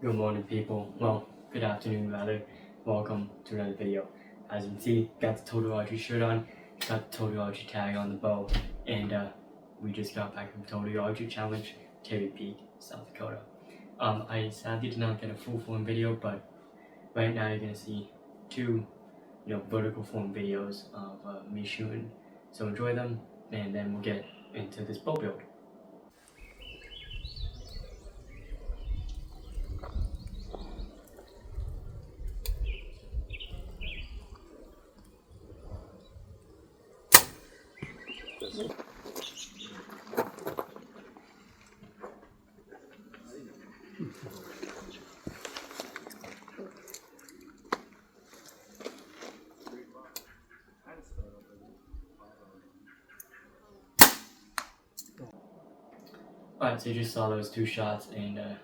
Good morning, people. Well, good afternoon rather. Welcome to another video. As you can see, got the Total Archery shirt on, got the Total Archery tag on the bow, and we just got back from Total Archery Challenge, Terry Peak, South Dakota. I sadly did not get a full form video, but right now you're gonna see two, vertical form videos of me shooting. So enjoy them, and then we'll get into this bow build. Alright, so you just saw those two shots, and it's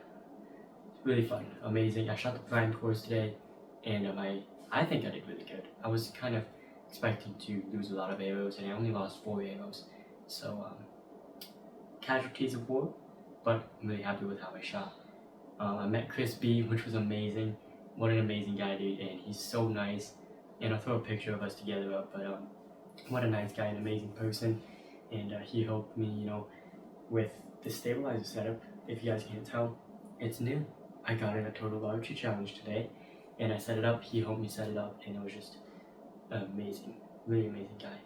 really fun, amazing. I shot the prime course today, and I think I did really good. I was kind of expecting to lose a lot of arrows, and I only lost 4 arrows. So casualties of war, but I'm really happy with how I shot. I met Chris B, which was amazing. What an amazing guy, dude, and he's so nice. And I'll throw a picture of us together up, but what a nice guy, an amazing person. And he helped me, with the stabilizer setup. If you guys can't tell, it's new. I got it at Total Archery Challenge today, and I set it up. He helped me set it up, and it was just amazing, really amazing guy.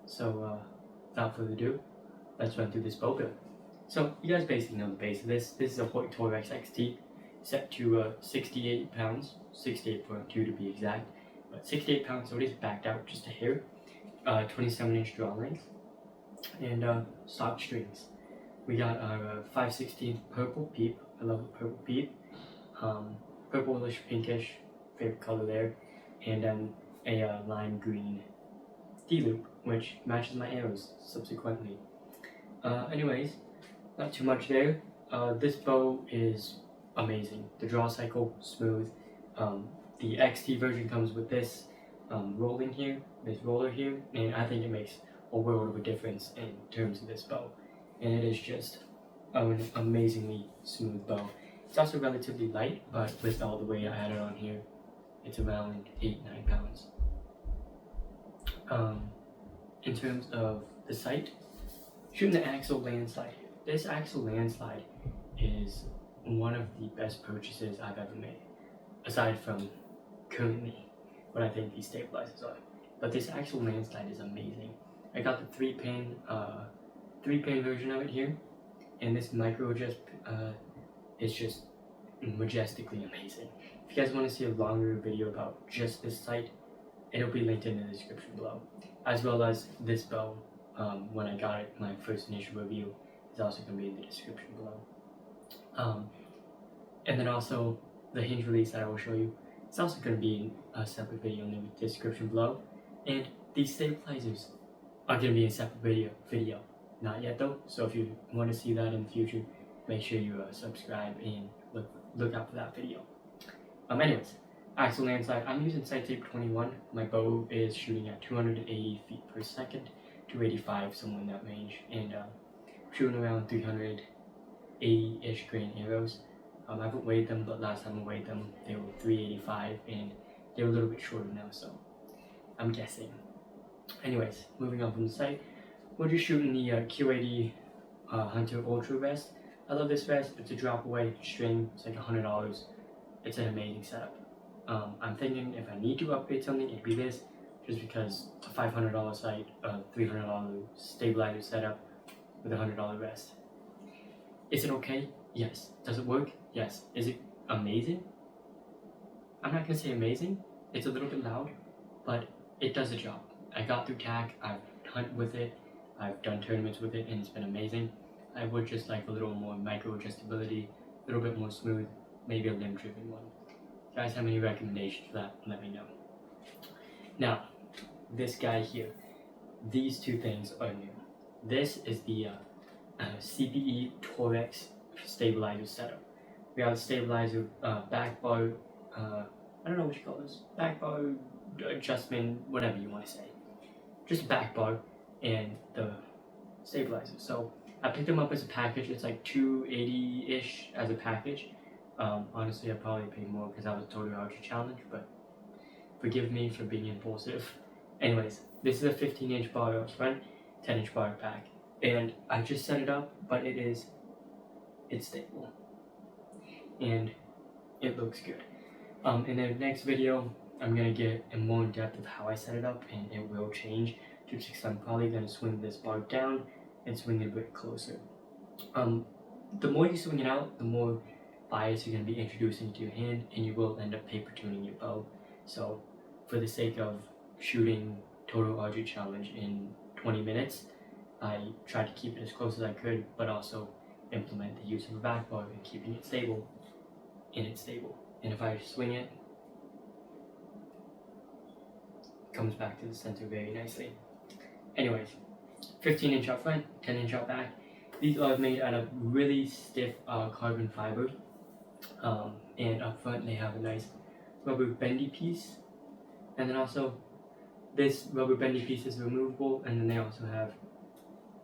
So without further ado, let's run through this bow build. So you guys basically know the base of this. This is a Hoyt Torex XT, set to 68 pounds, 68.2 to be exact, but 68 pounds, so it is backed out just a hair. 27-inch draw length, and stock strings. We got our 5/16 purple peep. I love the purple peep. Purplish, pinkish, favorite color there, and then a lime green D-loop, which matches my arrows subsequently. Anyways, not too much there. This bow is amazing. The draw cycle, smooth. The XT version comes with this rolling here, this roller here, and I think it makes a world of a difference in terms of this bow. And it is just an amazingly smooth bow. It's also relatively light, but with all the weight I added on here, it's around 8-9 pounds. In terms of the sight, shooting the Axle landslide here. This Axle landslide is one of the best purchases I've ever made, aside from currently what I think these stabilizers are. But this Axle landslide is amazing. I got the 3-pin version of it here, and this micro adjust is just majestically amazing. If you guys want to see a longer video about just this sight, it'll be linked in the description below, as well as this bow. When I got it, my first initial review is also going to be in the description below. And then also the hinge release that I will show you, it's also going to be in a separate video in the description below. And these stabilizers are going to be in a separate video. Not yet though, so if you want to see that in the future, make sure you subscribe and look out for that video. Anyways, Axle landslide, I'm using sight tape 21. My bow is shooting at 280 feet per second, 285, somewhere in that range, and shooting around 380-ish grain arrows. I haven't weighed them, but last time I weighed them, they were 385, and they were a little bit shorter now, so I'm guessing. Anyways, moving on from the sight, we're just shooting the Q80 Hunter Ultra vest. I love this vest. It's a drop away string. It's like $100. It's an amazing setup. I'm thinking if I need to upgrade something, it'd be this, just because a $500 sight, a $300 stabilizer setup with a $100 vest. Is it okay? Yes. Does it work? Yes. Is it amazing? I'm not gonna say amazing. It's a little bit loud, but it does the job. I got through TAC. I've hunted with it. I've done tournaments with it, and it's been amazing. I would just like a little more micro adjustability, a little bit more smooth, maybe a limb driven one. If you guys have any recommendations for that, let me know. Now, this guy here, these two things are new. This is the CBE Torex stabilizer setup. We have a stabilizer back bar, I don't know what you call this, back bar adjustment, whatever you want to say. Just back bar and the stabilizer. So I picked them up as a package. It's like $280-ish as a package. Honestly, I probably paid more because I was total archery challenge, but forgive me for being impulsive. Anyways, this is a 15-inch bar up front, 10-inch bar back, and I just set it up, but it's stable and it looks good. In the next video, I'm gonna get in more in depth of how I set it up, and it will change just because I'm probably gonna swing this bar down and swing it a bit closer. The more you swing it out, the more bias you're going to be introducing to your hand, and you will end up paper tuning your bow. So for the sake of shooting total archery challenge in 20 minutes, I tried to keep it as close as I could, but also implement the use of a back bar and keeping it stable, and it's stable. And if I swing it, it comes back to the center very nicely. Anyways, 15-inch out front, 10-inch out back. These are made out of really stiff carbon fiber, and up front they have a nice rubber bendy piece, and then also this rubber bendy piece is removable, and then they also have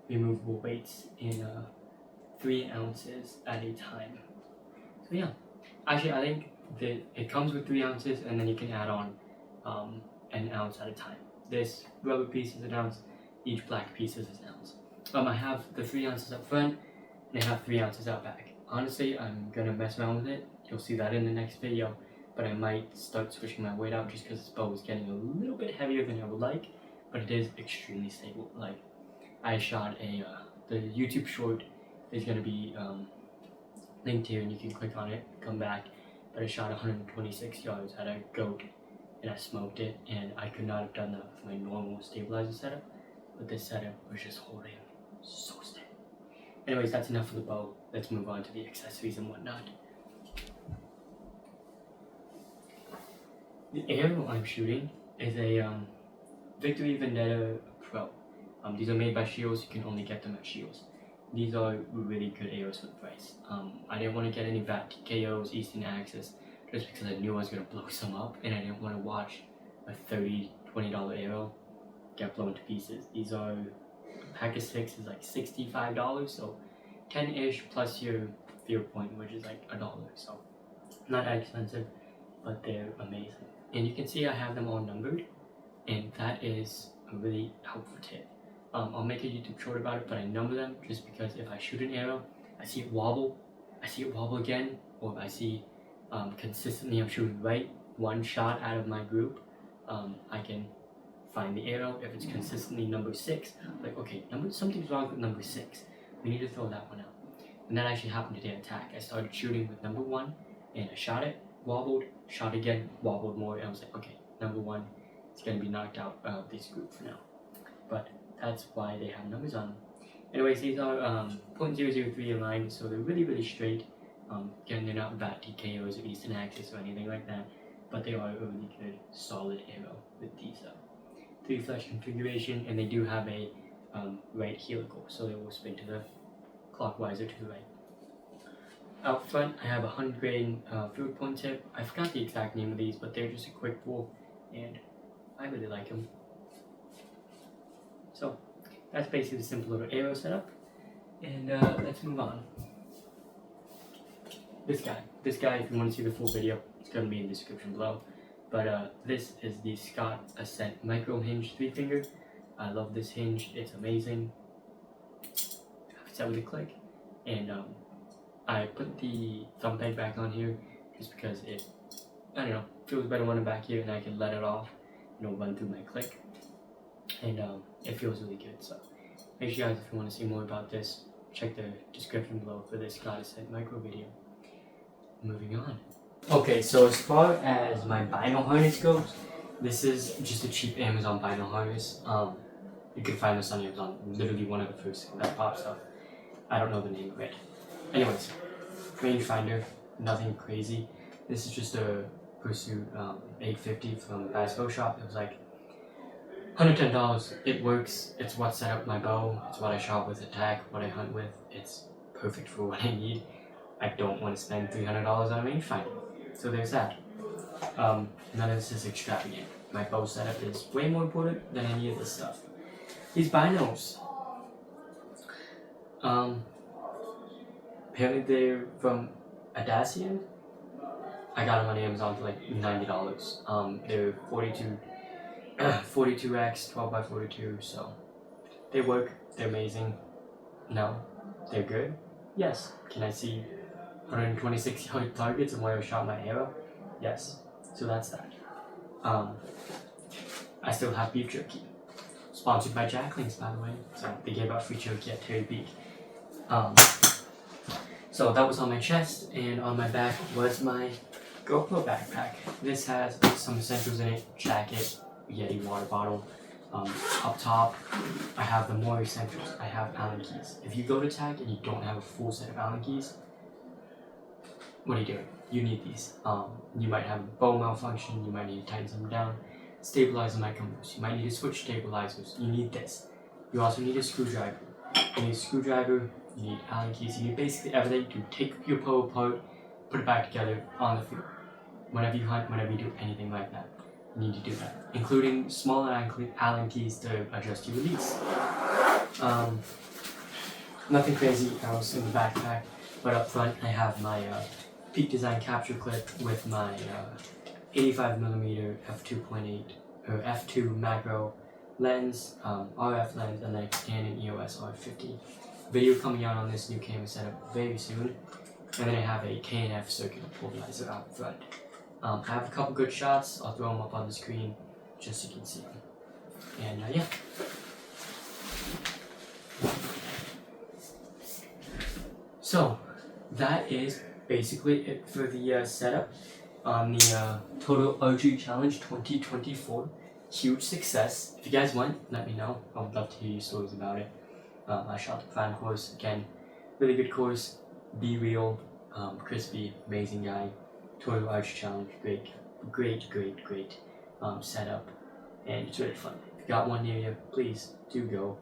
removable weights in 3 ounces at a time. So yeah, actually I think that it comes with 3 ounces, and then you can add on an ounce at a time. This rubber piece is an ounce, each black piece is an ounce. I have the 3 ounces up front, and I have 3 ounces out back. Honestly, I'm gonna mess around with it. You'll see that in the next video, but I might start switching my weight out just because this bow is getting a little bit heavier than I would like, but it is extremely stable. Like, I shot the YouTube short is gonna be linked here, and you can click on it, come back, but I shot 126 yards at a goat, and I smoked it, and I could not have done that with my normal stabilizer setup, but this setup was just holding so steady. Anyways, that's enough for the bow. Let's move on to the accessories and whatnot. The arrow I'm shooting is a Victory Vendetta Pro. These are made by Shields. You can only get them at Shields. These are really good arrows for the price. I didn't want to get any VAT TKOs, Eastern Axis, just because I knew I was going to blow some up, and I didn't want to watch a $30, $20 arrow get blown to pieces. These are, a pack of 6 is like $65, so 10-ish plus your field point, which is like $1. So not that expensive, but they're amazing. And you can see I have them all numbered, and that is a really helpful tip. I'll make a YouTube short about it, but I number them just because if I shoot an arrow, I see it wobble again, or I see consistently I'm shooting right one shot out of my group, I can find the arrow. If it's consistently number 6, like, okay, something's wrong with number 6. We need to throw that one out. And that actually happened today at attack. I started shooting with number 1, and I shot it, wobbled, shot again, wobbled more, and I was like, okay, number 1 is going to be knocked out of this group for now. But that's why they have numbers on them. Anyways, these are .003 aligned, so they're really, really straight. Again, they're not VAT TKOs or Eastern Axis or anything like that, but they are a really good, solid arrow with these 3 flash configuration, and they do have a right helical, so they will spin to the clockwise or to the right. Out front, I have a 100 grain field point tip. I forgot the exact name of these, but they're just a quick pull, and I really like them. So that's basically the simple little arrow setup, and let's move on. This guy, if you want to see the full video, it's going to be in the description below. But this is the Scott Ascent Micro Hinge 3-finger. I love this hinge, it's amazing. It's set with a click, and I put the thumb peg back on here just because it, I don't know, feels better when I'm back here and I can let it off, run through my click, and it feels really good. So make sure, guys, if you want to see more about this, check the description below for this Scott Ascent Micro video. Moving on. Okay, so as far as my vinyl harness goes, this is just a cheap Amazon vinyl harness. You can find this on Amazon, literally one of the first that pops up. I don't know the name of it. Anyways, rangefinder, nothing crazy. This is just a Pursuit 850 from Bass Bow Shop. It was like $110. It works. It's what set up my bow. It's what I shot with attack, what I hunt with. It's perfect for what I need. I don't want to spend $300 on a rangefinder. So there's that. None of this is extravagant. My bow setup is way more important than any of this stuff. These binos. Apparently they're from Audacian. I got them on Amazon for like $90. They're 42x 12x42, so they work. They're amazing. No, they're good. Yes. Can I see 126 yard targets and where I shot my arrow? Yes. So that's that. I still have beef jerky. Sponsored by Jack Links, by the way. So they gave out free jerky at Terry Peak. So that was on my chest, and on my back was my GoPro backpack. This has some essentials in it: jacket, Yeti water bottle. Up top, I have the more essentials. I have Allen keys. If you go to tag and you don't have a full set of Allen keys, what are you doing? You need these. You might have a bow malfunction. You might need to tighten something down. Stabilizer might come loose. You might need to switch stabilizers. You need this. You also need a screwdriver. You need a screwdriver. You need Allen keys. You need basically everything to take your bow apart, put it back together on the field. Whenever you hunt, whenever you do anything like that, you need to do that, including smaller Allen keys to adjust your release. Nothing crazy else in the backpack, but up front I have my Peak Design capture clip with my 85mm f2.8 or f2 macro lens, RF lens, and then a Canon EOS R 50. Video coming out on this new camera setup very soon, and then I have a K&F circular polarizer out front. I have a couple good shots. I'll throw them up on the screen just so you can see them. And yeah. So that is basically it for the setup on the Total Archery Challenge 2024. Huge success. If you guys want, let me know. I would love to hear your stories about it. I shot the prime course again. Really good course. Be real. Crispy. Amazing guy. Total Archery Challenge. Great setup. And it's really fun. If you got one near you, please do go.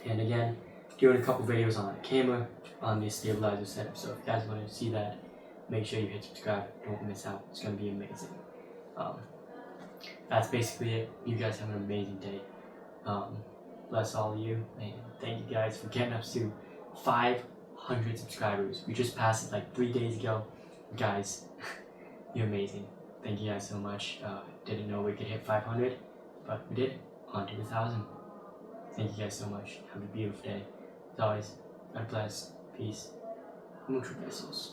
And again, doing a couple videos on camera on the stabilizer setup. So if you guys want to see that, make sure you hit subscribe. Don't miss out. It's going to be amazing. That's basically it. You guys have an amazing day. Bless all of you, and thank you guys for getting us to 500 subscribers. We just passed it like 3 days ago. Guys, you're amazing. Thank you guys so much. Didn't know we could hit 500, but we did it. On to 1,000. Thank you guys so much. Have a beautiful day. As always, God bless. Peace. Mucho besos.